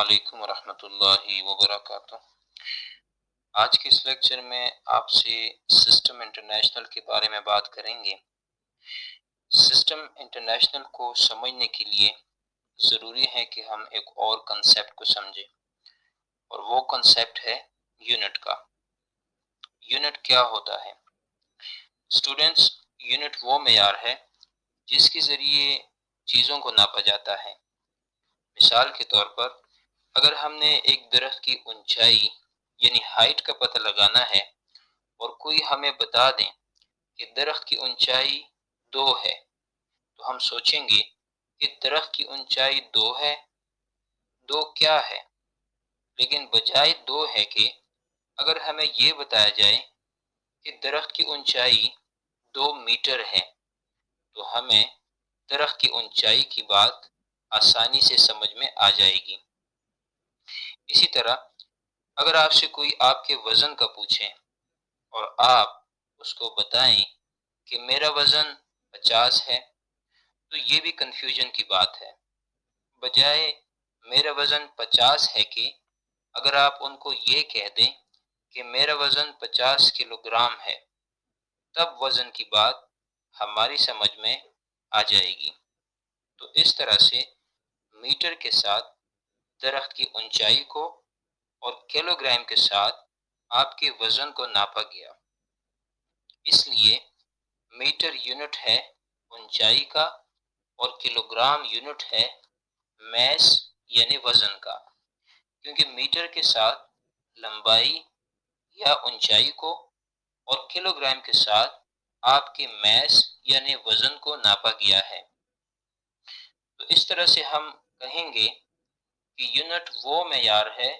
علیکم ورحمۃ اللہ وبرکاتہ۔ آج کے اس لیکچر میں آپ سے سسٹم انٹرنیشنل کے بارے میں بات کریں گے۔ سسٹم انٹرنیشنل کو سمجھنے کے لیے ضروری ہے کہ ہم ایک اور کنسیپٹ کو سمجھیں، اور وہ کنسیپٹ ہے یونٹ کا۔ یونٹ کیا ہوتا ہے؟ اسٹوڈنٹس، یونٹ وہ معیار ہے جس کے ذریعے چیزوں کو ناپا جاتا ہے۔ مثال کے طور پر، اگر ہم نے ایک درخت کی اونچائی یعنی ہائٹ کا پتہ لگانا ہے اور کوئی ہمیں بتا دیں کہ درخت کی اونچائی 2 ہے، تو ہم سوچیں گے کہ درخت کی اونچائی 2 ہے، 2 کیا ہے؟ لیکن بجائے 2 ہے کہ اگر ہمیں یہ بتایا جائے کہ درخت کی اونچائی 2 میٹر ہے، تو ہمیں درخت کی اونچائی کی بات آسانی سے سمجھ میں آ جائے گی۔ اسی طرح اگر آپ سے کوئی آپ کے وزن کا پوچھے اور آپ اس کو بتائیں کہ میرا وزن 50 ہے، تو یہ بھی کنفیوژن کی بات ہے۔ بجائے میرا وزن 50 ہے کہ اگر آپ ان کو یہ کہہ دیں کہ میرا وزن 50 کلو گرام ہے، تب وزن کی بات ہماری سمجھ میں آ جائے گی۔ تو اس طرح سے میٹر کے ساتھ درخت کی اونچائی کو اور کلو گرام کے ساتھ آپ کے وزن کو ناپا گیا۔ اس لیے میٹر یونٹ ہے اونچائی کا اور کلو گرام یونٹ ہے میس یعنی وزن کا، کیونکہ میٹر کے ساتھ لمبائی یا اونچائی کو اور کلو گرام کے ساتھ آپ کے میس یعنی وزن کو ناپا گیا ہے۔ تو اس طرح سے ہم کہیں گے کہ یونٹ وہ معیار ہے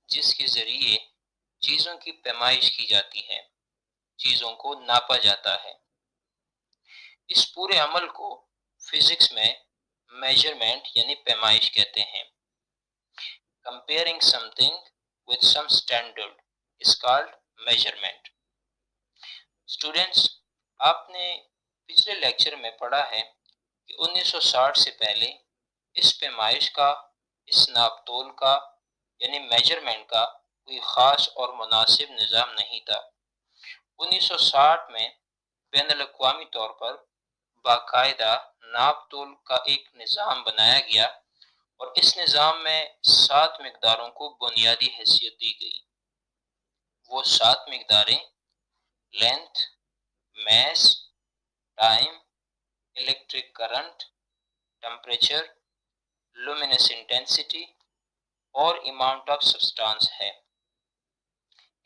جس کے ذریعے چیزوں کی پیمائش کی جاتی ہے، چیزوں کو ناپا جاتا ہے۔ اس پورے عمل کو فزکس میں میجرمنٹ یعنی پیمائش کہتے ہیں۔ Comparing something with some standard is called measurement۔ Students, آپ نے پچھلے لیکچر میں پڑھا ہے کہ 1960 سے پہلے اس پیمائش کا، اس ناپ تول کا یعنی میجرمنٹ کا کوئی خاص اور مناسب نظام نہیں تھا۔ 1960 میں بین الاقوامی طور پر باقاعدہ ناپ تول کا ایک نظام بنایا گیا، اور اس نظام میں 7 مقداروں کو بنیادی حیثیت دی گئی۔ وہ 7 مقداریں length, mass, time, electric current, temperature, luminous intensity اور اماؤنٹ آف سبسٹانس ہے۔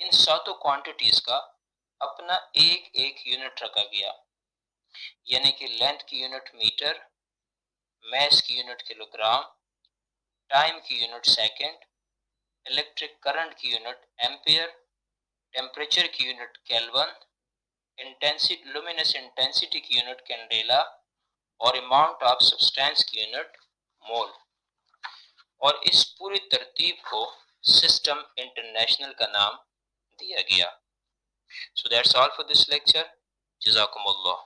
ان 7 کوانٹیٹیز کا اپنا ایک یونٹ رکھا گیا، یعنی کہ لینتھ کی یونٹ میٹر، میس کی یونٹ کلو گرام، ٹائم کی یونٹ سیکنڈ، الیکٹرک کرنٹ کی یونٹ ایمپیئر، ٹیمپریچر کی یونٹ کیلون، لومینس انٹینسٹی کی یونٹ کینڈیلا اور اماؤنٹ آف سبسٹینس کی یونٹ مول۔ اور اس پوری ترتیب کو سسٹم انٹرنیشنل کا نام دیا گیا۔ So that's all for this lecture۔ جزاکم اللہ۔